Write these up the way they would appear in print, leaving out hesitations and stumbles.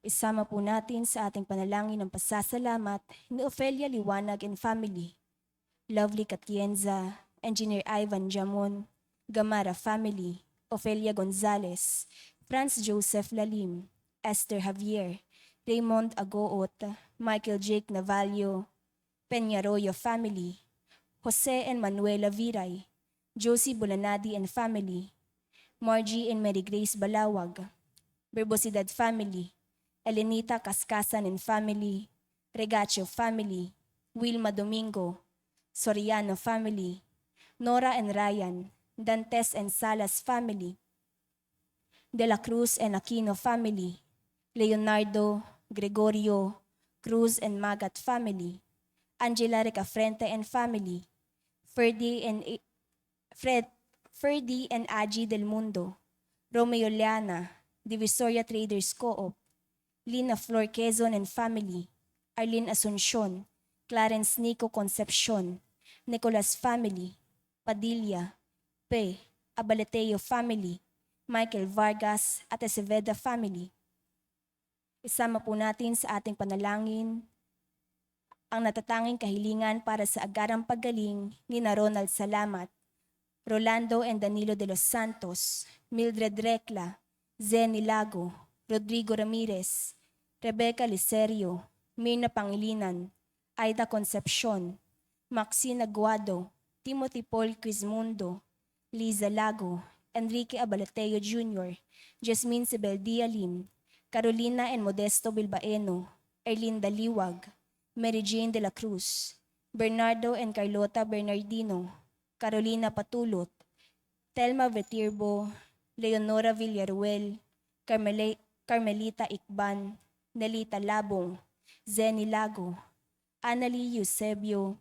Isama po natin sa ating panalangin ng pasasalamat ni Ofelia Liwanag and family, Lovely Katienza, Engineer Ivan Jamon, Gamara family, Ofelia Gonzalez, Franz Joseph Lalim, Esther Javier, Raymond Agoot, Michael Jake Navalio, Peñarroyo family, Jose and Manuela Viray, Josie Bulanadi and family, Margie and Mary Grace Balawag, Verbosidad family, Elenita Cascasan and family, Regacho family, Wilma Domingo, Soriano family, Nora and Ryan, Dantes and Salas family, De la Cruz and Aquino family, Leonardo, Gregorio, Cruz and Magat family, Angela Recafrente and family, Ferdy and Aji Del Mundo, Romeo Liana, Divisoria Traders Co-op, Lina Flor Quezon and family, Arlene Asuncion, Clarence Nico Concepcion, Nicolas family, Padilla, P. Abaleteo family, Michael Vargas at Aceveda family. Isama po natin sa ating panalangin ang natatanging kahilingan para sa agarang paggaling ni na Ronald Salamat, Rolando and Danilo de los Santos, Mildred Recla, Zenny Lago, Rodrigo Ramirez, Rebecca Licerio, Mirna Pangilinan, Aida Concepcion, Maxine Aguado, Timothy Paul Quismundo, Liza Lago, Enrique Abalateo Jr., Jasmine Sibeldia Lim, Carolina and Modesto Bilbaeno, Erlinda Liwag, Mary Jane de la Cruz, Bernardo and Carlota Bernardino, Carolina Patulot, Telma Vetirbo, Leonora Villaruel, Carmelita Ikban, Nelita Labong, Zenny Lago, Annalie Eusebio,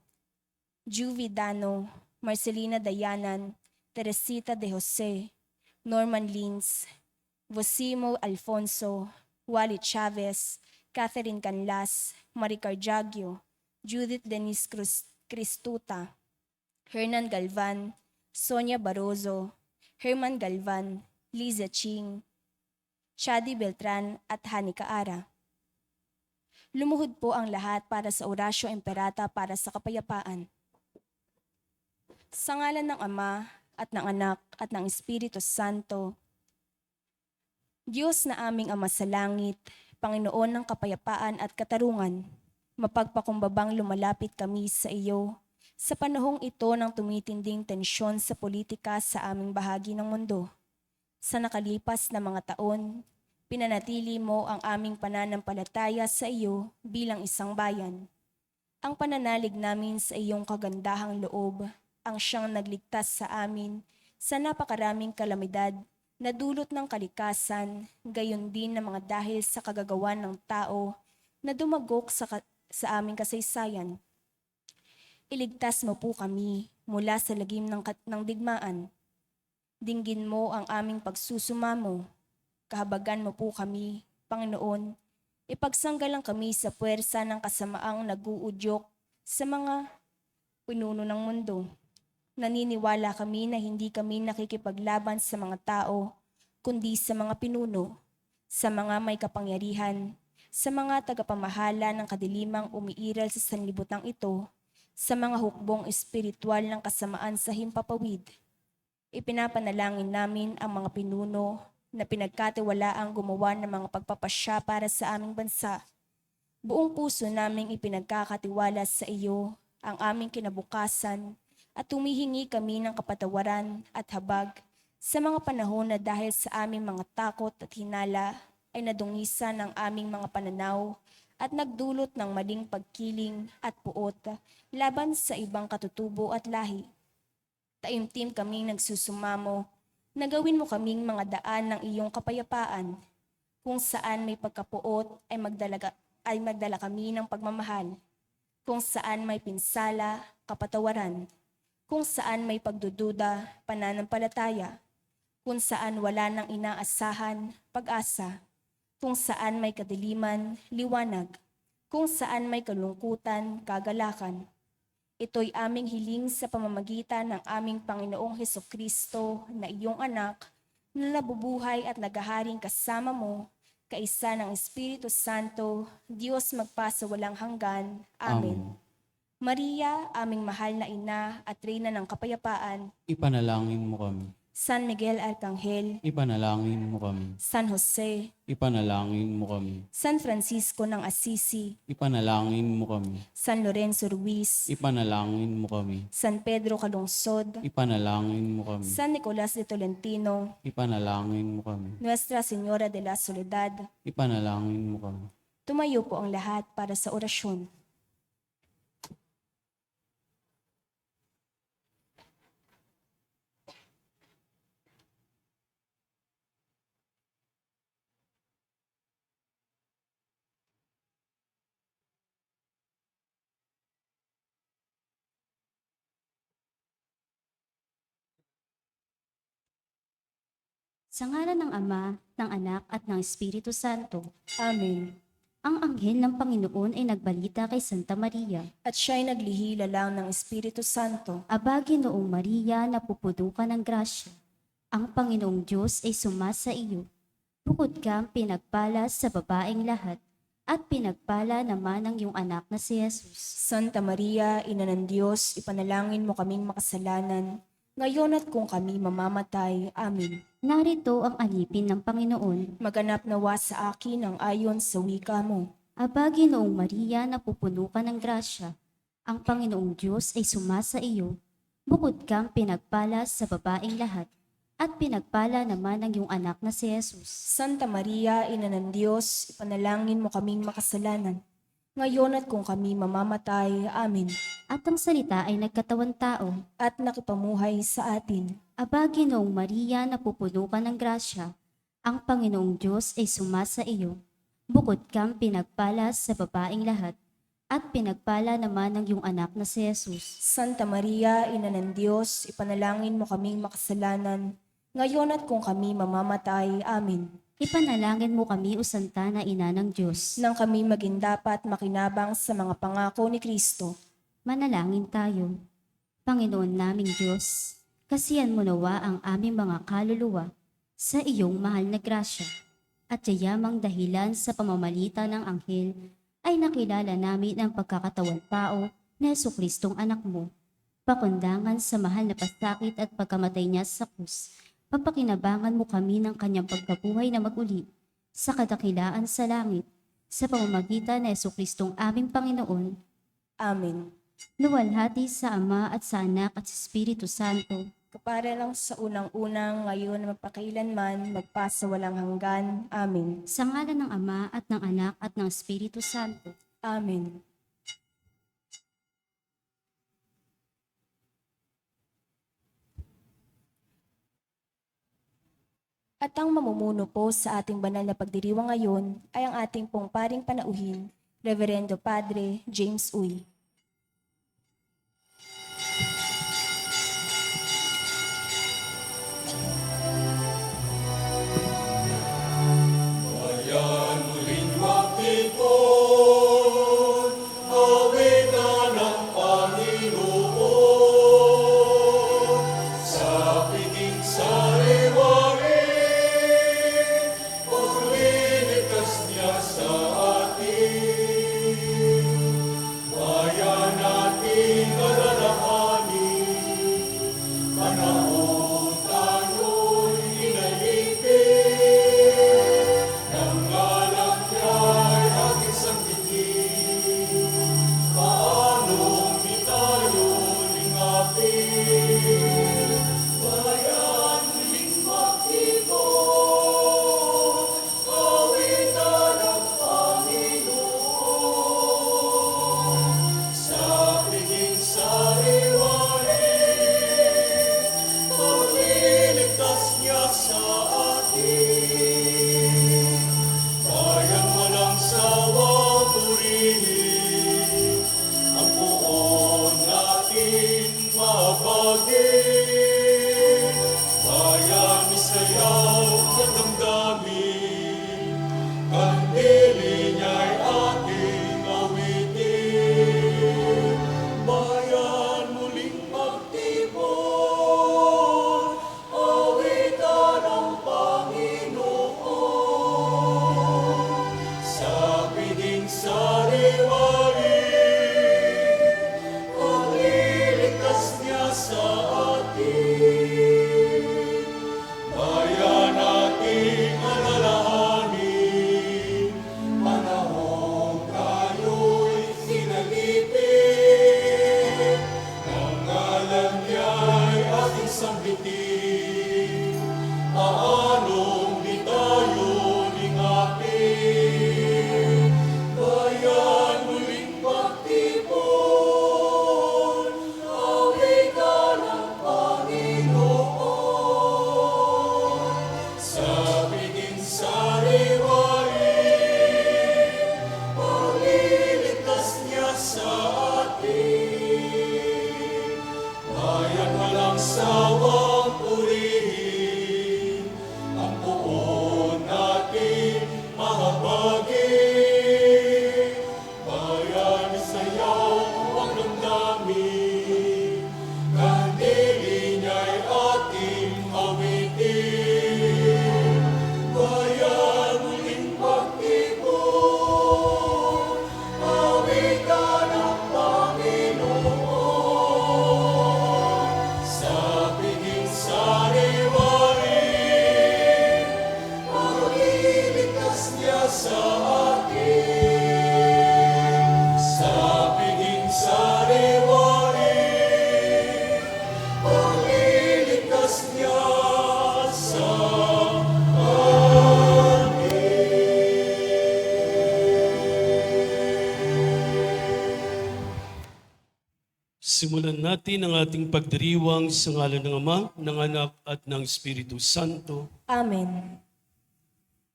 Juvie Dano, Marcelina Dayanan, Teresita de Jose, Norman Lins, Vosimo Alfonso, Wally Chavez, Catherine Canlas, Maricar Jagio, Judith Denise Cristuta, Hernan Galvan, Sonia Barozo, Herman Galvan, Liza Ching, Shadi Beltran at Hani Kaara. Lumuhod po ang lahat para sa Orasyo Imperata para sa kapayapaan. Sa ngalan ng Ama at ng Anak at ng Espiritu Santo, Diyos na aming Ama sa langit, Panginoon ng kapayapaan at katarungan, mapagpakumbabang lumalapit kami sa iyo sa panahong ito ng tumitinding tensyon sa politika sa aming bahagi ng mundo. Sa nakalipas na mga taon, pinanatili mo ang aming pananampalataya sa iyo bilang isang bayan. Ang pananalig namin sa iyong kagandahang loob ang siyang nagligtas sa amin sa napakaraming kalamidad na dulot ng kalikasan, gayon din na mga dahil sa kagagawan ng tao na dumagok sa aming kasaysayan. Iligtas mo po kami mula sa lagim ng digmaan. Dinggin mo ang aming pagsusumamo. Kahabagan mo po kami, Panginoon. Ipagsanggalang kami sa puwersa ng kasamaang nag-uudyok sa mga pinuno ng mundo. Naniniwala kami na hindi kami nakikipaglaban sa mga tao, kundi sa mga pinuno, sa mga may kapangyarihan, sa mga tagapamahala ng kadilimang umiiral sa sanlibutan ito, sa mga hukbong espiritual ng kasamaan sa himpapawid. Ipinapanalangin namin ang mga pinuno na pinagkatiwalaang gumawa ng mga pagpapasya para sa aming bansa. Buong puso naming ipinagkakatiwala sa iyo ang aming kinabukasan at humihingi kami ng kapatawaran at habag sa mga panahon na dahil sa aming mga takot at hinala ay nadungisan ang aming mga pananaw at nagdulot ng maling pagkiling at puot laban sa ibang katutubo at lahi. Taimtim kaming nagsusumamo na gawin mo kaming mga daan ng iyong kapayapaan, kung saan may pagkapuot ay magdala kami ng pagmamahal, kung saan may pinsala, kapatawaran, kung saan may pagdududa, pananampalataya, kung saan wala nang inaasahan, pag-asa, kung saan may kadiliman, liwanag, kung saan may kalungkutan, kagalakan. Ito'y aming hiling sa pamamagitan ng aming Panginoong Hesukristo na iyong anak na nabubuhay at naghaharing kasama mo kaisa ng Espiritu Santo, Diyos magpasa walang hanggan. Amen. Maria, aming mahal na ina at reyna ng kapayapaan, Ipanalangin mo kami. San Miguel Arcangel, Ipanalangin mo kami. San Jose, Ipanalangin mo kami. San Francisco ng Assisi, Ipanalangin mo kami. San Lorenzo Ruiz, Ipanalangin mo kami. San Pedro Calungsod, Ipanalangin mo kami. San Nicolas de Tolentino, Ipanalangin mo kami. Nuestra Señora de la Soledad. Ipanalangin mo kami. Tumayo po ang lahat para sa orasyon. Sa ngalan ng Ama, ng Anak at ng Espiritu Santo, Amen. ang anghel ng Panginoon ay nagbalita kay Santa Maria. At siya'y naglihila lang ng Espiritu Santo. Aba, Ginoong Maria, napupuno ka ng grasya. Ang Panginoong Diyos ay sumasa iyo. Bukod kang pinagpala sa babaeng lahat, at pinagpala naman ang iyong anak na si Jesus. Santa Maria, Ina ng Diyos, ipanalangin mo kaming makasalanan, ngayon at kung kami mamamatay. Amen. Narito ang alipin ng Panginoon. Maganap nawa sa akin ang ayon sa wika mo. Aba, Ginoong Maria, napupuno ka ng grasya. Ang Panginoong Diyos ay sumasa iyo. Bukod kang pinagpala sa babaeng lahat, at pinagpala naman ang iyong anak na si Jesus. Santa Maria, Ina ng Diyos, ipanalangin mo kaming makasalanan, ngayon at kung kami mamamatay. Amen. At ang salita ay nagkatawan tao. At nakipamuhay sa atin. Aba, Ginoong Maria, napupuno ka ng grasya. Ang Panginoong Diyos ay sumasa iyo. Bukod kang pinagpala sa babaeng lahat, at pinagpala naman ang iyong anak na si Jesus. Santa Maria, Ina ng Diyos, ipanalangin mo kaming makasalanan, ngayon at kung kami mamamatay. Amen. Ipanalangin mo kami, o Santa na Ina ng Diyos. Nang kami maging dapat makinabang sa mga pangako ni Kristo. Manalangin tayo. Panginoon naming Diyos, kasihan mo nawa ang aming mga kaluluwa sa iyong mahal na grasya, at yayamang dahilan sa pamamalita ng anghel ay nakilala namin ang pagkakatawan tao na Jesucristong anak mo. Pakundangan sa mahal na pasakit at pagkamatay niya sa krus, papakinabangan mo kami ng kanyang pagkabuhay na maguli sa kadakilaan sa langit, sa pamamagitan na Jesucristong aming Panginoon. Amen. Luwalhati sa Ama at sa Anak at sa Espiritu Santo. Kapara lang sa unang-unang, ngayon at magpakailanman, magpasa walang hanggan. Amen. Sa ngalan ng Ama at ng Anak at ng Espiritu Santo. Amen. At ang mamumuno po sa ating banal na pagdiriwang ngayon ay ang ating pong paring panauhin, Reverendo Padre James Uy. Sa atin, sambitin, paanong di tayo lingapin? Bayan muling pagtipon, awitan ng Panginoon. Sa biging sariwain, pagliligtas niya sa atin. Bayan walang sawang purihin, ang puon natin mahabagin. Bayan sayaw ang damdamin, kandili niya'y ating awitin. Bayan muling pagtipon, awitan ng Panginoon. Sa piging sariwain, pagliligtas niya sa atin. Sa piging sariwain, pagliligtas niya sa Simulan natin ang ating pagdiriwang sa ngalan ng Ama, ng Anak at ng Espiritu Santo. Amen.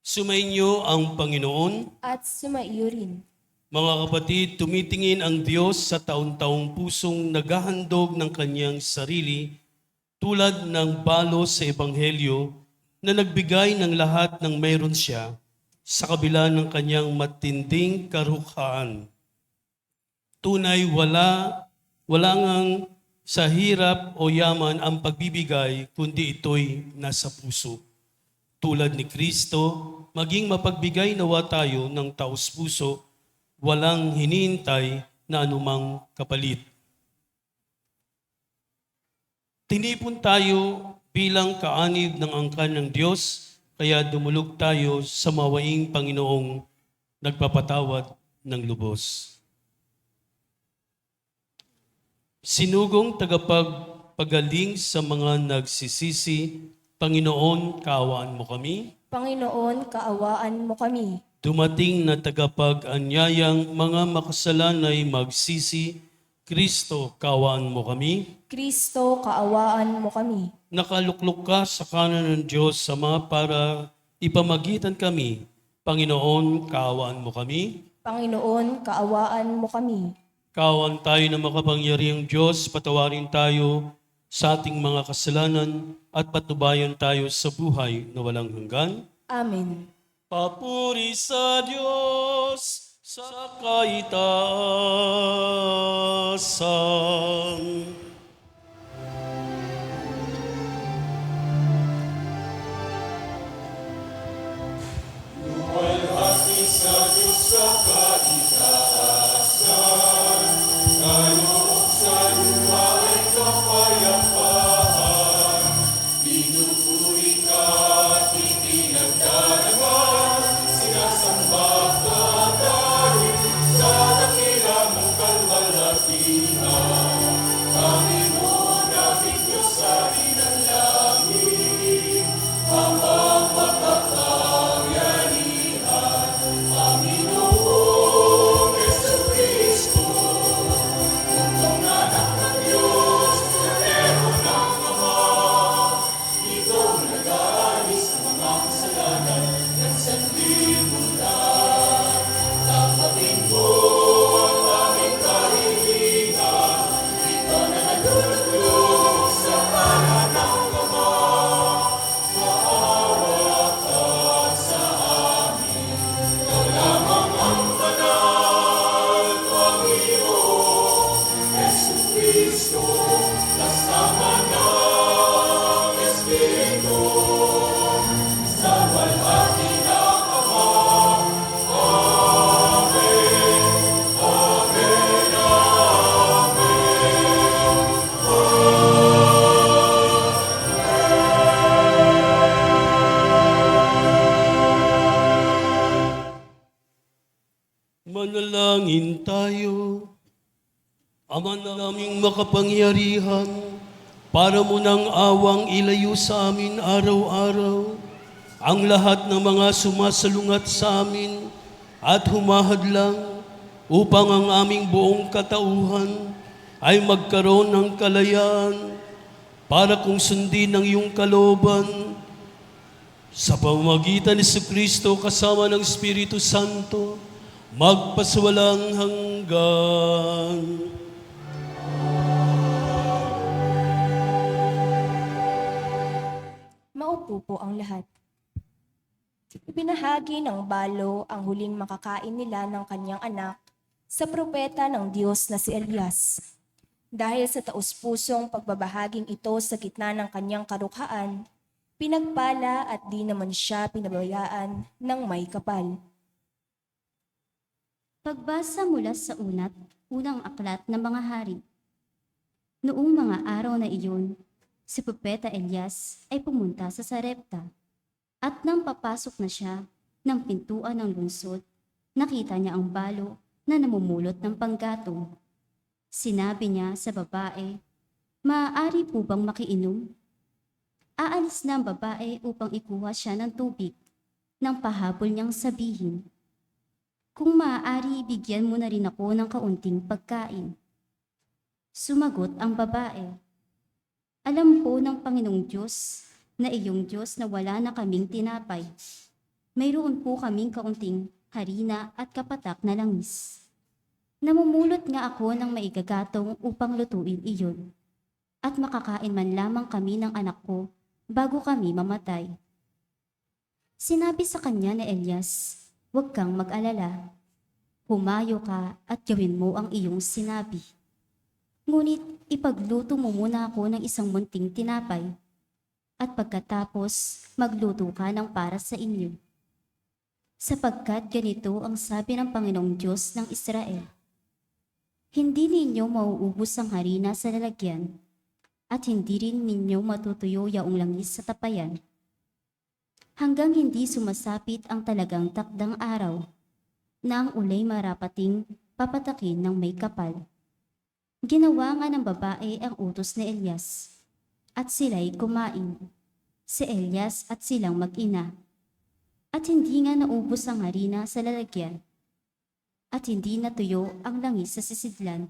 Sumainyo ang Panginoon. At sumaiyo rin. Mga kapatid, tumitingin ang Diyos sa taon-taong pusong naghahandog ng kanyang sarili tulad ng balo sa Ebanghelyo na nagbigay ng lahat ng mayroon siya sa kabila ng kanyang matinding karukhaan. Tunay wala ngang sa hirap o yaman ang pagbibigay, kundi ito'y nasa puso. Tulad ni Kristo, maging mapagbigay nawa tayo ng taos-puso, walang hinihintay na anumang kapalit. Tinipon tayo bilang kaanib ng angkan ng Diyos, kaya dumulog tayo sa mawaing Panginoong nagpapatawad ng lubos. Sinugong tagapagpagaling sa mga nagsisisi, Panginoon, kaawaan mo kami. Panginoon, kaawaan mo kami. Dumating na tagapag-anyayang mga makasalanay magsisi, Kristo, kaawaan mo kami. Kristo, kaawaan mo kami. Nakaluklok ka sa kanan ng Diyos Ama para ipamagitan kami. Panginoon, kaawaan mo kami. Panginoon, kaawaan mo kami. Kaawaan tayo na makapangyarihang Diyos, patawarin tayo sa ating mga kasalanan at patnubayan tayo sa buhay na walang hanggan. Amen. Papuri sa Diyos sa kaitaasan. Luwalhati sa Diyos sa kaitaasan, kaloob sa lupa ay kapayapaan. Pinupuri ka at itinagdarama, sinasamba ka dahil sa dakila mong kalwalhatian. Panginoon, aming Diyos sa ng langit, amang makapangyarihan, Panginoong Jesucristo, buntong anak ng Diyos, Kordero ng Ama. Ikaw ang nag-aalis ng mga kasalanan ng sanlibutan. Tapatin mo ang aming kahilingan, ikaw na nalulugod sa kanan ng Ama. Maawa ka sa amin, ikaw lamang ang banal, Panginoon Jesucristo, kasama ng Espiritu, sa walhati ng Ama. Amen, amen, amen. Manalangin tayo. Ama naming makapangyarihan, para mo nang awang ilayo sa amin araw-araw ang lahat ng mga sumasalungat sa amin at humahadlang upang ang aming buong katauhan ay magkaroon ng kalayaan para kung sundin ang iyong kalooban sa pamamagitan ni Kristo kasama ng Espiritu Santo, magpasawalang hanggan. Maupo po ang lahat. Ibinahagi ng balo ang huling makakain nila ng kanyang anak sa propeta ng Diyos na si Elias. Dahil sa taus-pusong pagbabahaging ito sa gitna ng kanyang karukhaan, pinagpala at di naman siya pinabayaan ng may kapal. Pagbasa mula sa unang aklat ng mga hari. Noong mga araw na iyon, si Propeta Elias ay pumunta sa Sarepta. At nang papasok na siya ng pintuan ng lungsod, nakita niya ang balo na namumulot ng panggatong. Sinabi niya sa babae, "Maaari po bang makiinom?" Aalis na ang babae upang ikuha siya ng tubig, nang pahabol niyang sabihin, "Kung maaari, bigyan mo na rin ako ng kaunting pagkain." Sumagot ang babae, "Alam po ng Panginoong Diyos na iyong Diyos na wala na kaming tinapay. Mayroon po kaming kaunting harina at kapatak na langis. Namumulot nga ako ng maigagatong upang lutuin iyon. At makakain man lamang kami ng anak ko bago kami mamatay." Sinabi sa kanya ni Elias, "Huwag kang mag-alala. Humayo ka at gawin mo ang iyong sinabi. Ngunit ipagluto mo muna ako ng isang munting tinapay. At pagkatapos, magluto ka ng para sa inyo. Sapagkat ganito ang sabi ng Panginoong Diyos ng Israel, hindi ninyo mauubos ang harina sa lalagyan, at hindi rin ninyo matutuyo yaong langis sa tapayan, hanggang hindi sumasapit ang talagang takdang araw, na ang ulay marapating papatakin ng may kapal." Ginawa nga ng babae ang utos ni Elias, at sila'y kumain, si Elias at silang mag-ina. At hindi nga naubos ang harina sa lalagyan, at hindi natuyo ang langis sa sisidlan,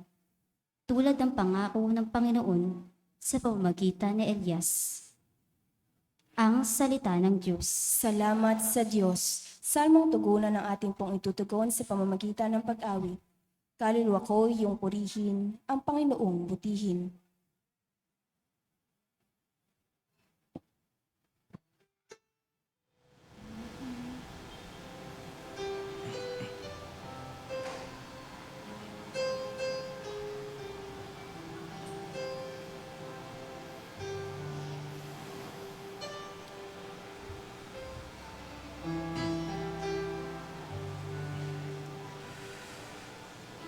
tulad ng pangako ng Panginoon sa pamamagitan ni Elias. Ang salita ng Diyos. Salamat sa Diyos. Salmong tugunan ng ating pong itutugon sa pamamagitan ng pag-awit. Kaluluwa ko iyong purihin, ang Panginoong butihin.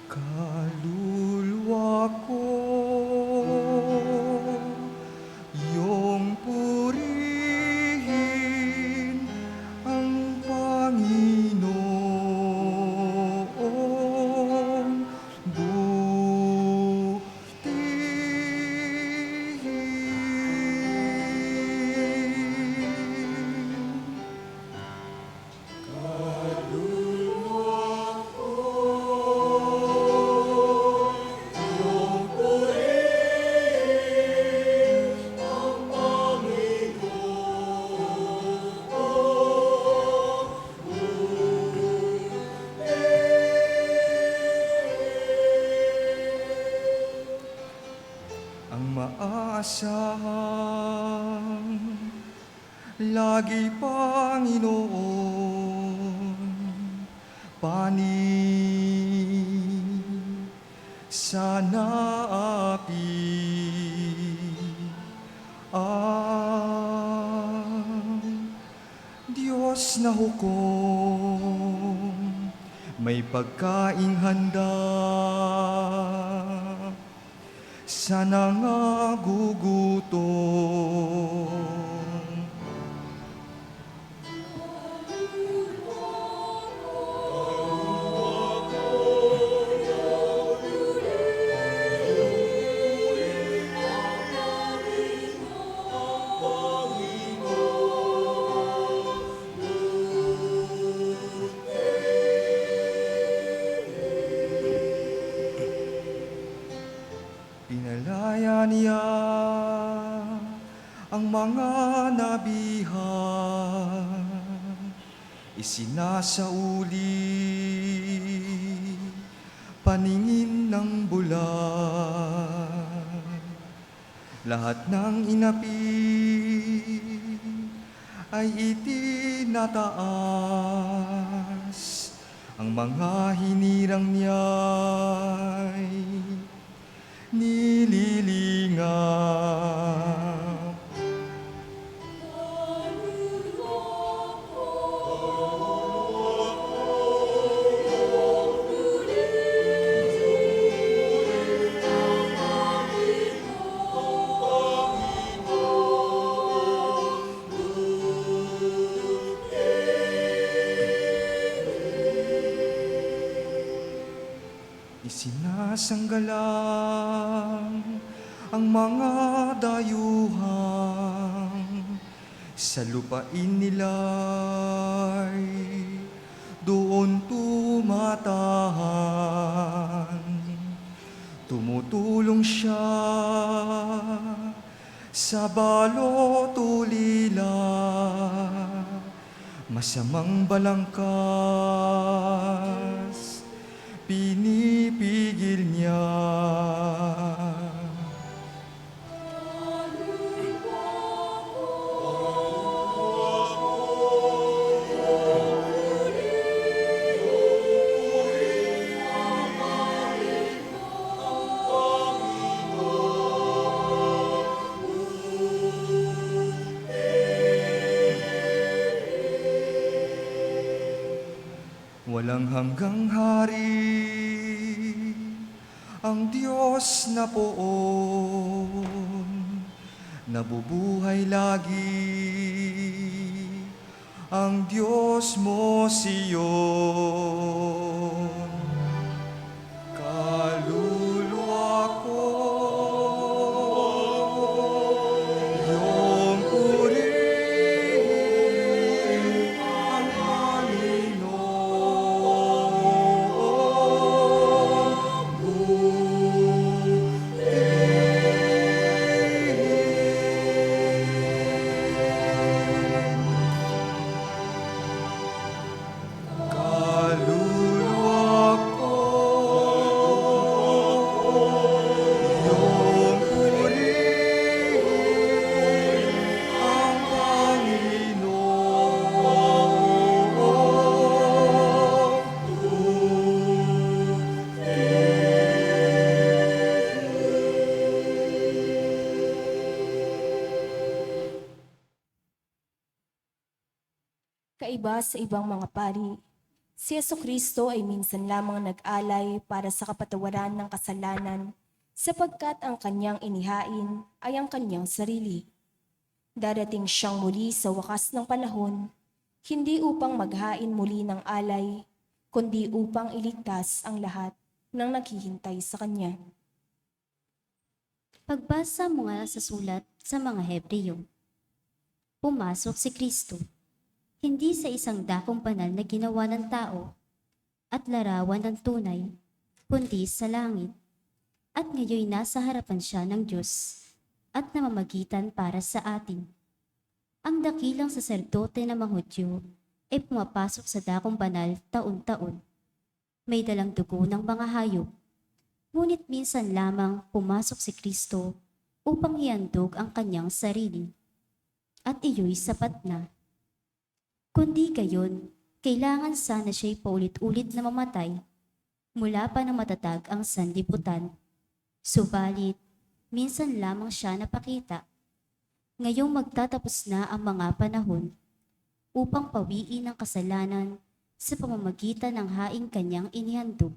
Kaluluwa ko, iyong purihin ang Panginoong butihin. Ang maasahang lagi Panginoon, panig sa naapi ang Diyos na hukom, may pagkaing handa sa nangagugutom. Pinalaya niya ang mga nabihan, isinasauli paningin ng bulan. Lahat ng inapi ay itinataas, ang mga hinirang niya'y nililingap. Isinasanggalang ang mga dayuhang sa lupain nila'y doon tumatahan. Tumutulong siya sa balot ulila, masamang balangkas pinipigil niya. Walang hanggang hari ang Diyos na poon, nabubuhay lagi ang Diyos mo Siyon. Kaluluwa ko, iyong purihin ang Panginoon. Kaluluwa ko, iyong purihin ang Panginoon. Kaiba sa ibang mga pari, si Jesucristo ay minsan lamang nag-alay para sa kapatawaran ng kasalanan sapagkat ang kanyang inihain ay ang kanyang sarili. Darating siyang muli sa wakas ng panahon, hindi upang maghain muli ng alay, kundi upang iligtas ang lahat ng naghihintay sa kanya. Pagbasa mula sa sulat sa mga Hebreo. Pumasok si Kristo, hindi sa isang dakong banal na ginawa ng tao at larawan ng tunay, kundi sa langit. At ngayon nasa harapan siya ng Diyos at namamagitan para sa atin. Ang dakilang saserdote na mga Hudyo ay pumapasok sa dakong banal taon-taon. May dalang dugo ng mga hayop. Ngunit minsan lamang pumasok si Kristo upang hiandog ang kanyang sarili. At iyo'y sapat na. Kundi gayon, kailangan sana siya'y paulit-ulit na mamatay mula pa na matatag ang sanlibutan. Subalit, minsan lamang siya napakita. Ngayong magtatapos na ang mga panahon upang pawiin ang kasalanan sa pamamagitan ng haing kanyang inihandog.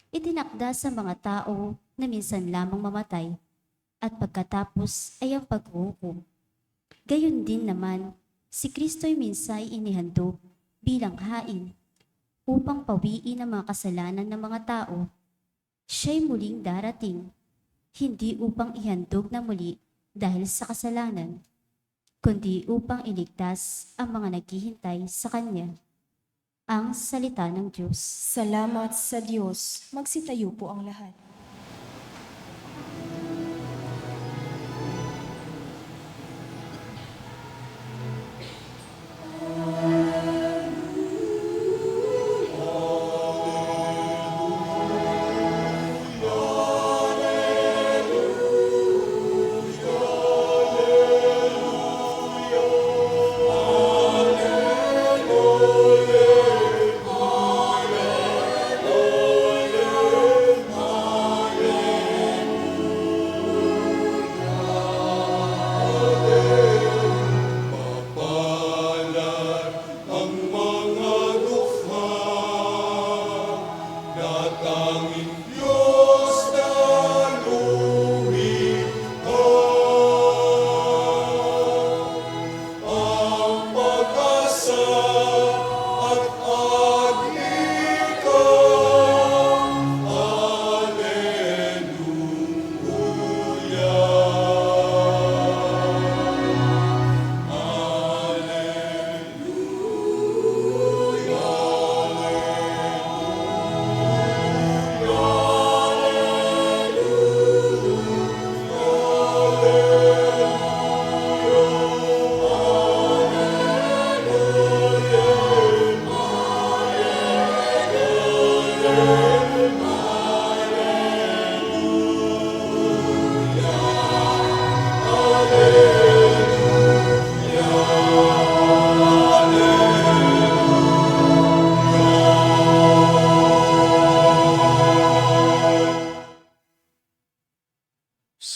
Itinakda sa mga tao na minsan lamang mamatay at pagkatapos ay ang paghuhukom. Gayon din naman, si Kristo'y minsay inihandog bilang hain upang pawiin ang mga kasalanan ng mga tao. Siya'y muling darating, hindi upang ihandog na muli dahil sa kasalanan, kundi upang iligtas ang mga naghihintay sa Kanya. Ang salita ng Diyos. Salamat sa Diyos. Magsitayo po ang lahat.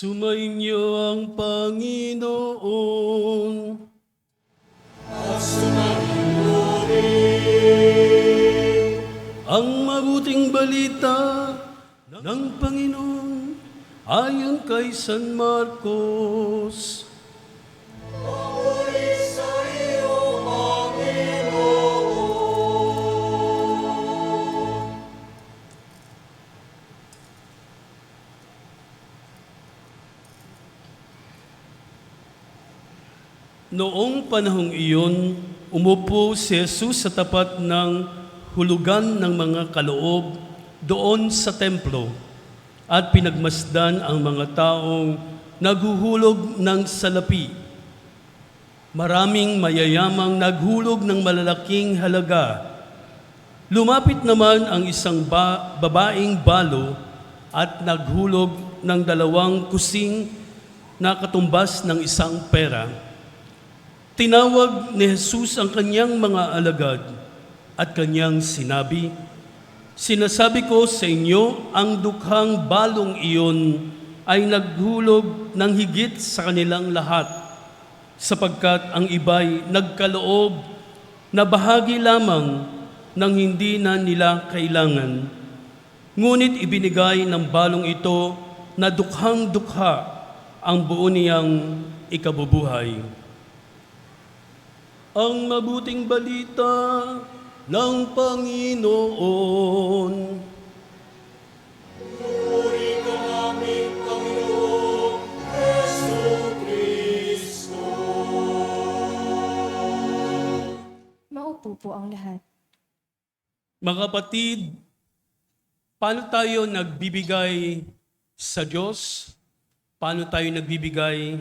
Sumainyo ang Panginoon. Ang mabuting balita ng Panginoon ayon kay San Marcos. Papuri sa iyo, Panginoon. Noong panahong iyon, umupo si Jesus sa tapat ng hulugan ng mga kaloob doon sa templo at pinagmasdan ang mga taong naghuhulog ng salapi. Maraming mayayamang naghulog ng malalaking halaga. Lumapit naman ang isang babaeng balo at naghulog ng 2 kusing na katumbas ng isang pera. Tinawag ni Jesus ang kanyang mga alagad at kanyang sinabi, "Sinasabi ko sa inyo, ang dukhang balong iyon ay naghulog ng higit sa kanilang lahat, sapagkat ang iba'y nagkaloob na bahagi lamang ng hindi na nila kailangan. Ngunit ibinigay ng balong ito na dukhang-dukha ang buo niyang ikabubuhay." Ang mabuting balita ng Panginoon. Puri ka namin, Panginoon Jesucristo. Maupo po ang lahat. Mga kapatid, paano tayo nagbibigay sa Diyos? Paano tayo nagbibigay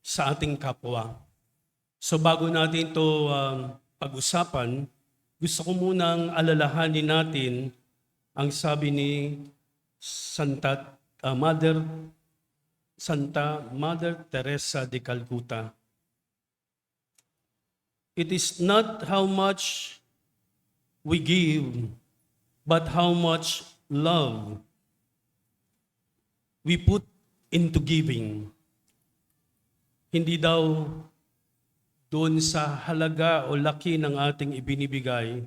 sa ating kapwa? So bago natin ito pag-usapan, gusto ko munang alalahanin natin ang sabi ni Santa Mother Teresa de Calcutta. It is not how much we give, but how much love we put into giving. Hindi daw doon sa halaga o laki ng ating ibinibigay,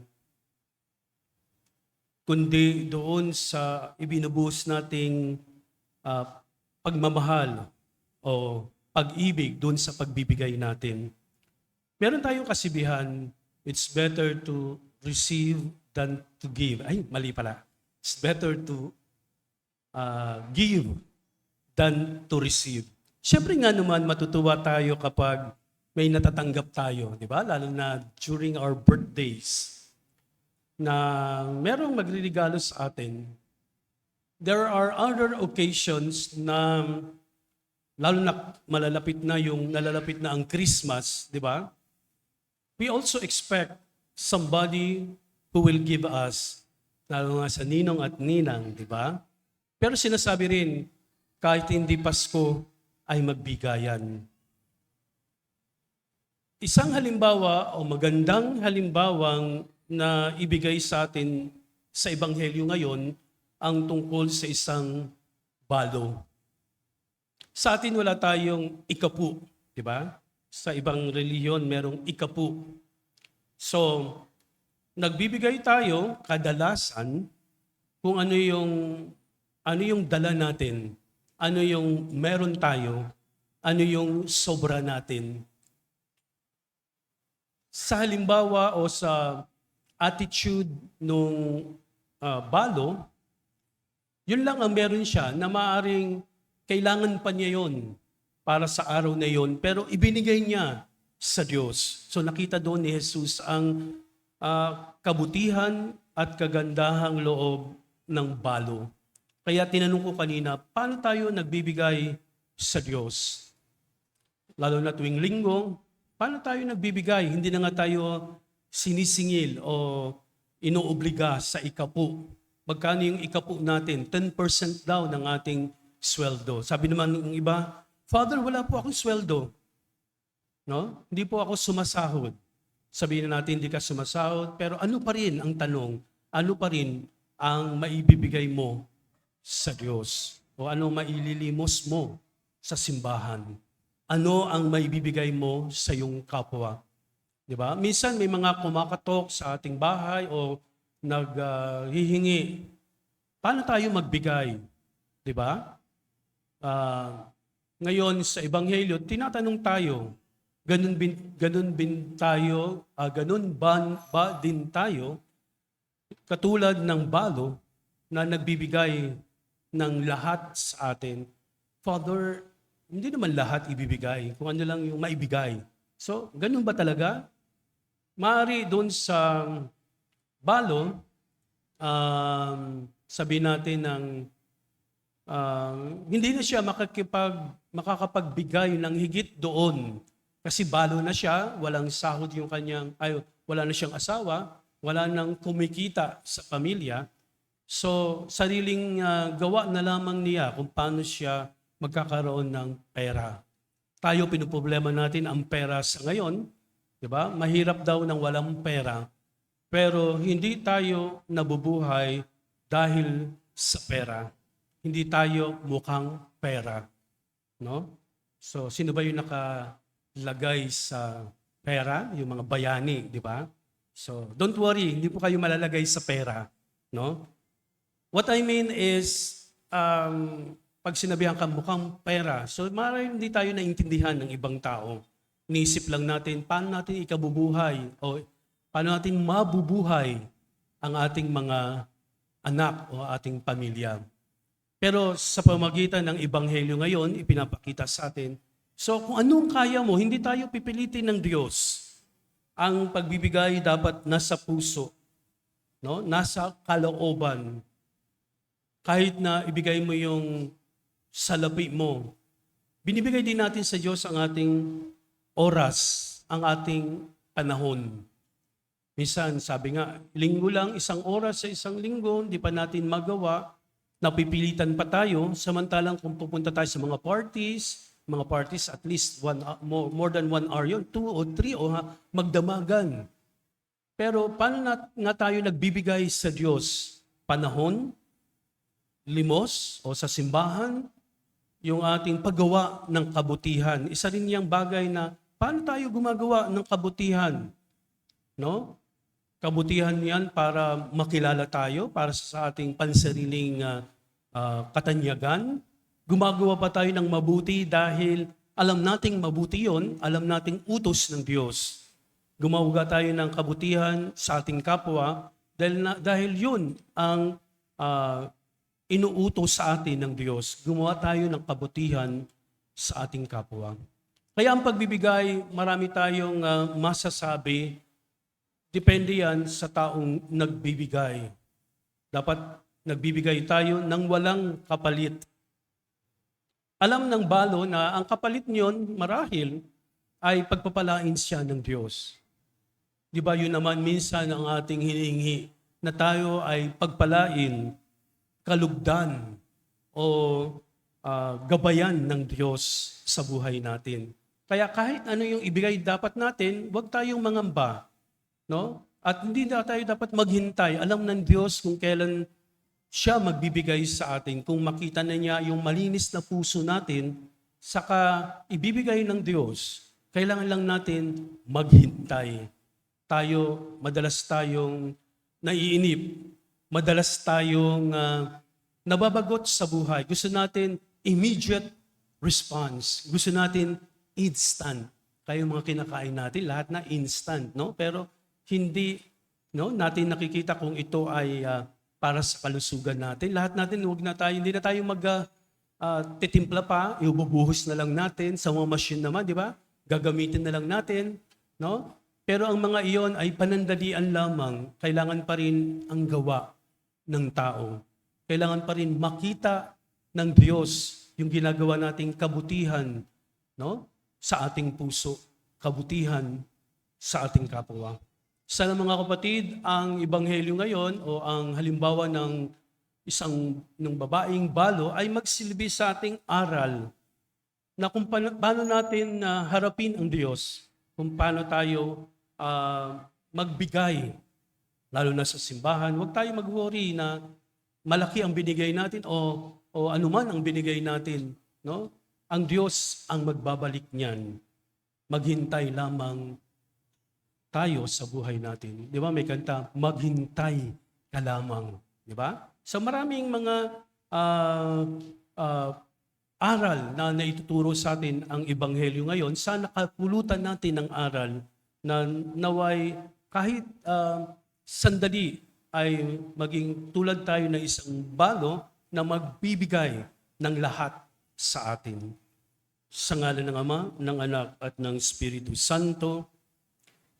kundi doon sa ibinubuhos nating pagmamahal o pag-ibig doon sa pagbibigay natin. Meron tayong kasibihan, it's better to receive than to give. Ay, mali pala. It's better to give than to receive. Siyempre nga naman matutuwa tayo kapag may natatanggap tayo, di ba? Lalo na during our birthdays, na merong magre-regalo sa atin. There are other occasions na, lalo na nalalapit na ang Christmas, di ba? We also expect somebody who will give us, lalo nga sa ninong at ninang, di ba? Pero sinasabi rin, kahit hindi Pasko, ay magbigayan. Isang halimbawa o magandang halimbawang na ibigay sa atin sa Ebanghelyo ngayon ang tungkol sa isang balo. Sa atin wala tayong ikapu, di ba? Sa ibang reliyon merong ikapu. So, nagbibigay tayo kadalasan kung ano yung dala natin, ano yung meron tayo, ano yung sobra natin. Sa halimbawa o sa attitude nung balo, yun lang ang meron siya na maaaring kailangan pa niya yon para sa araw na yon, pero ibinigay niya sa Diyos. So nakita doon ni Jesus ang kabutihan at kagandahang loob ng balo. Kaya tinanong ko kanina, paano tayo nagbibigay sa Diyos? Lalo na tuwing linggo, paano tayo nagbibigay? Hindi na nga tayo sinisingil o inuobliga sa ikapu. Magkano yung ikapu natin? 10% daw ng ating sweldo. Sabi naman ng iba, Father, wala po akong sweldo. No? Hindi po ako sumasahod. Sabihin na natin, hindi ka sumasahod. Pero ano pa rin ang tanong? Ano pa rin ang maibibigay mo sa Diyos? O ano maililimos mo sa simbahan? Ano ang maibibigay mo sa iyong kapwa? Di ba? Minsan may mga kumakatok sa ating bahay o naghihingi. Paano tayo magbigay? Di ba? Ngayon sa Ebanghelyo, tinatanong tayo, ganun ba din tayo, katulad ng balo na nagbibigay ng lahat sa atin? Father, hindi naman lahat ibibigay, kung ano lang yung maibigay. So, ganun ba talaga? Maaari doon sa balo, sabihin natin ng hindi na siya makakapagbigay ng higit doon. Kasi balo na siya, walang sahod yung wala na siyang asawa, wala nang kumikita sa pamilya. So, sariling gawa na lamang niya kung paano siya magkakaroon ng pera. Tayo, pinoproblema natin ang pera sa ngayon. Di ba? Mahirap daw ng walang pera. Pero hindi tayo nabubuhay dahil sa pera. Hindi tayo mukhang pera. No? So, sino ba yung nakalagay sa pera? Yung mga bayani, di ba? So, don't worry, hindi po kayo malalagay sa pera. No? What I mean is, pag sinabihan ka mukhang pera, so maaaring hindi tayo naintindihan ng ibang tao. Iniisip lang natin, paano natin ikabubuhay o paano natin mabubuhay ang ating mga anak o ating pamilya. Pero sa pamagitan ng Ebanghelyo ngayon, ipinapakita sa atin, so kung anong kaya mo, hindi tayo pipilitin ng Diyos. Ang pagbibigay dapat nasa puso, no? Nasa kalooban. Kahit na ibigay mo yung salapi mo, binibigay din natin sa Diyos ang ating oras, ang ating panahon. Minsan, sabi nga, linggo lang, 1 oras sa 1 linggo, hindi pa natin magawa, napipilitan pa tayo, samantalang kung pupunta tayo sa mga parties at least more than 1 hour yun, 2 o 3 o magdamagan. Pero paano nga tayo nagbibigay sa Diyos? Panahon, limos o sa simbahan, yung ating paggawa ng kabutihan. Isa rin niyang bagay na paano tayo gumagawa ng kabutihan? No? Kabutihan yan para makilala tayo, para sa ating pansariling katanyagan. Gumagawa pa tayo ng mabuti dahil alam nating mabuti yon, alam nating utos ng Diyos. Gumawa tayo ng kabutihan sa ating kapwa dahil yun ang inuutos sa atin ng Diyos. Gumawa tayo ng kabutihan sa ating kapwa. Kaya ang pagbibigay, marami tayong masasabi, depende yan sa taong nagbibigay. Dapat nagbibigay tayo ng walang kapalit. Alam ng balo na ang kapalit niyon, marahil, ay pagpapalain siya ng Diyos. Di ba yun naman minsan ang ating hinihingi, na tayo ay pagpalain, kalugdan o gabayan ng Diyos sa buhay natin. Kaya kahit ano yung ibigay dapat natin, huwag tayong mangamba. No? At hindi na tayo dapat maghintay. Alam ng Diyos kung kailan siya magbibigay sa atin. Kung makita na niya yung malinis na puso natin, saka ibibigay ng Diyos, kailangan lang natin maghintay. Madalas tayong naiinip. Madalas tayong nababagot sa buhay. Gusto natin immediate response. Gusto natin instant. Kayo mga kinakain natin, lahat na instant. No? Pero hindi natin nakikita kung ito ay para sa kalusugan natin. Lahat natin, hindi na tayo titimpla pa, iububuhos na lang natin sa mga machine naman, di ba? Gagamitin na lang natin. No? Pero ang mga iyon ay panandalian lamang. Kailangan pa rin ang gawa ng tao. Kailangan pa rin makita ng Diyos yung ginagawa nating kabutihan, no? Sa ating puso, kabutihan sa ating kapwa. Sana mga kapatid, ang Ebanghelyo ngayon o ang halimbawa ng ng babaeng balo ay magsilbi sa ating aral na kung paano natin harapin ang Diyos, kung paano tayo magbigay, lalo na sa simbahan. Huwag tayo mag-worry na malaki ang binigay natin o anuman ang binigay natin. No? Ang Diyos ang magbabalik niyan. Maghintay lamang tayo sa buhay natin. Di ba may kanta, maghintay ka lamang. Di ba? So maraming mga aral na naituturo sa atin ang Ebanghelyo ngayon. Sana kapulutan natin ng aral na naway kahit sandali ay maging tulad tayo ng isang balo na magbibigay ng lahat sa atin. Sa ngalan ng Ama, ng Anak at ng Espiritu Santo,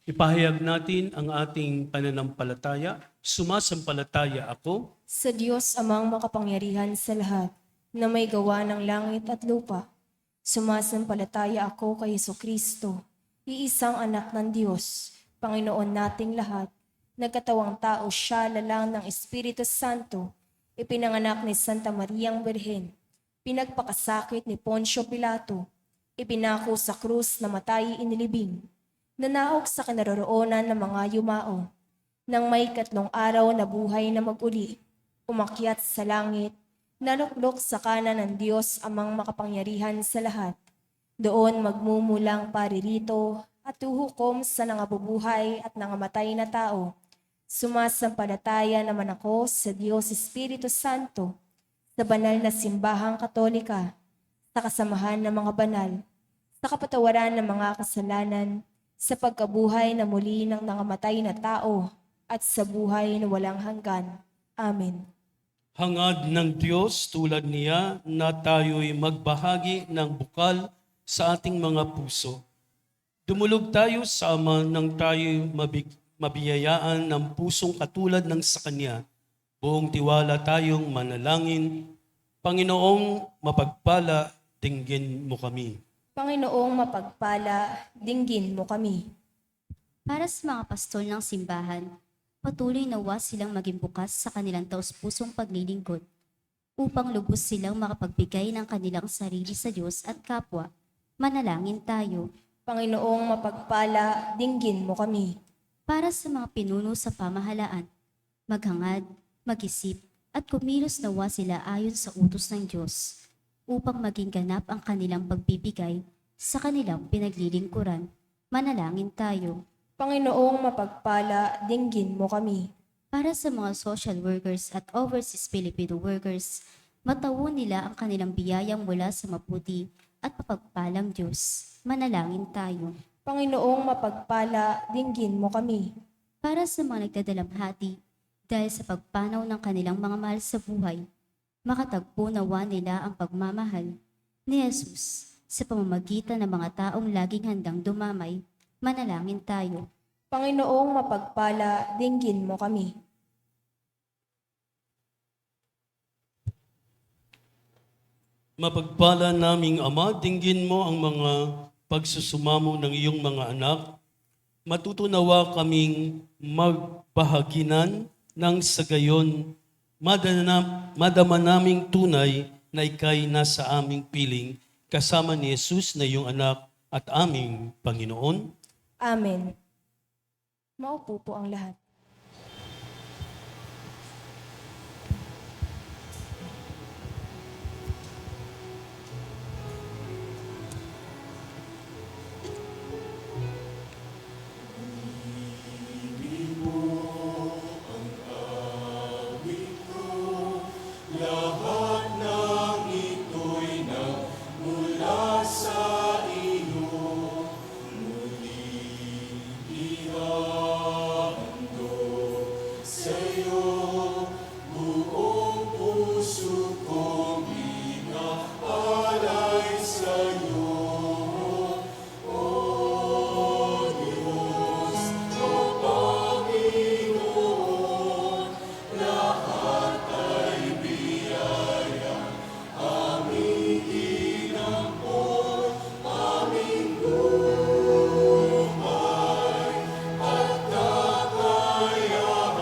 ipahayag natin ang ating pananampalataya. Sumasampalataya ako Sa Diyos amang makapangyarihan sa lahat, na may gawa ng langit at lupa. Sumasampalataya ako kay Jesucristo, iisang anak ng Diyos, Panginoon nating lahat. Nagkatawang tao siya lalang ng Espiritu Santo, ipinanganak ni Santa Mariang Birhen, pinagpakasakit ni Poncio Pilato, ipinako sa krus na matay inilibing, nanaog sa kinaroroonan ng mga yumao, nang may 3 araw na buhay na mag-uli, umakyat sa langit, naluklok sa kanan ng Diyos amang makapangyarihan sa lahat. Doon magmumulang paririto at tuhukom sa nangabubuhay at nangamatay na tao. Sumasampalataya naman ako sa Diyos Espiritu Santo, sa banal na simbahang katolika, sa kasamahan ng mga banal, sa kapatawaran ng mga kasalanan, sa pagkabuhay na muli ng nangamatay na tao, at sa buhay na walang hanggan. Amen. hangad ng Diyos tulad niya na tayo'y magbahagi ng bukal sa ating mga puso. Dumulog tayo sa Ama nang tayo'y mabiyayaan ng pusong katulad ng sa Kanya. Buong tiwala tayong manalangin. Panginoong mapagpala, dinggin mo kami. Panginoong mapagpala, dinggin mo kami. Para sa mga pastol ng simbahan, patuloy nawa silang maging bukas sa kanilang taus-pusong paglilingkod upang lubos silang makapagbigay ng kanilang sarili sa Diyos at kapwa. Manalangin tayo. Panginoong mapagpala, dinggin mo kami. Para sa mga pinuno sa pamahalaan, maghangad, mag-isip, at kumilos nawa sila ayon sa utos ng Diyos upang maging ganap ang kanilang pagbibigay sa kanilang pinaglilingkuran. Manalangin tayo. Panginoong mapagpala, dinggin mo kami. Para sa mga social workers at overseas Filipino workers, matawo nila ang kanilang biyayang mula sa maputi at mapagpalang Diyos. Manalangin tayo. Panginoong mapagpala, dinggin mo kami. Para sa mga nagdadalamhati, dahil sa pagpanaw ng kanilang mga mahal sa buhay, makatagpo nawa nila ang pagmamahal ni Jesus sa pamamagitan ng mga taong laging handang dumamay. Manalangin tayo. Panginoong mapagpala, dinggin mo kami. Mapagpala naming Ama, dinggin mo ang mga pagsusumamo ng iyong mga anak. Matutunawa kaming magbahaginan ng sagayon, madama naming tunay na ikay nasa aming piling, kasama ni Jesus na iyong anak at aming Panginoon. Amen. Maupo po ang lahat. Lahat ng ito'y nagmula sa iyo. Muling ihandog sa iyo. Buong puso kong inaalay sa iyo. O Diyos, o Panginoon, lahat ay biyaya, aming inampon, aming dumay at kakayahan.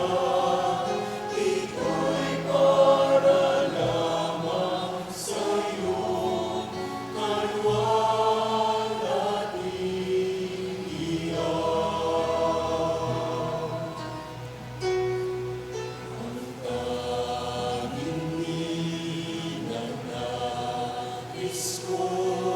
Ito'y para lamang sa iyong kalwalhatian. Isko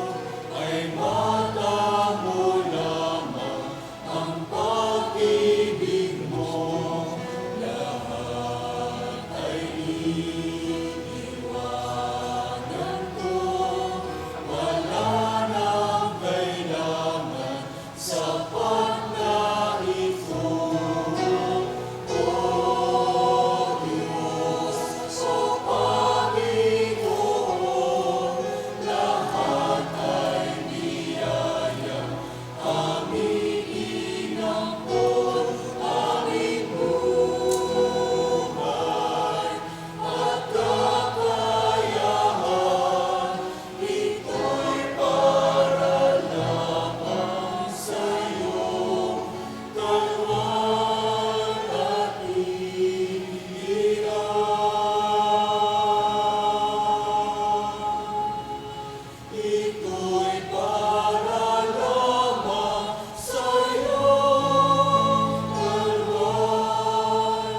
ito'y para lamang sa'yo, kalwal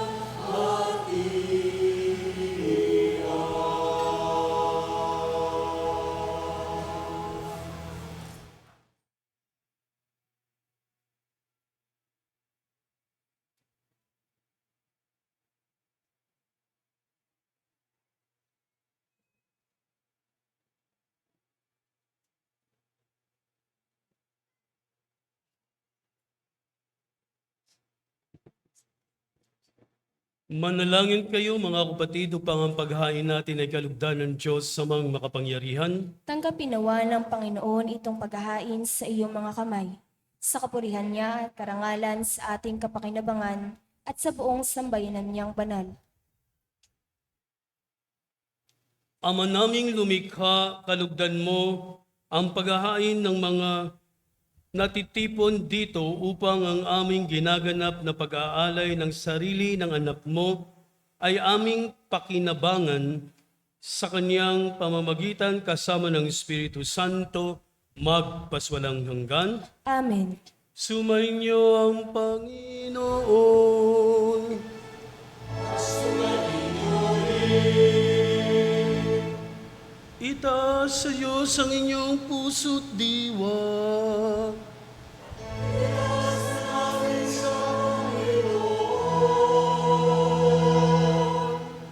at Manalangin kayo mga kapatid upang ang paghain natin ay kalugdan ng Diyos sa mga makapangyarihan. Tanggapin nawa ng Panginoon itong paghahain sa iyong mga kamay, sa kapurihan niya at karangalan sa ating kapakinabangan at sa buong sambayanan niyang banal. Ama naming lumikha, kalugdan mo ang paghahain ng mga natitipon dito upang ang aming ginaganap na pag-aalay ng sarili ng anak mo ay aming pakinabangan sa kanyang pamamagitan kasama ng Espiritu Santo magpaswalang hanggan. Amen. Sumainyo ang Panginoon. Itaas sa Diyos ang inyong puso't diwa.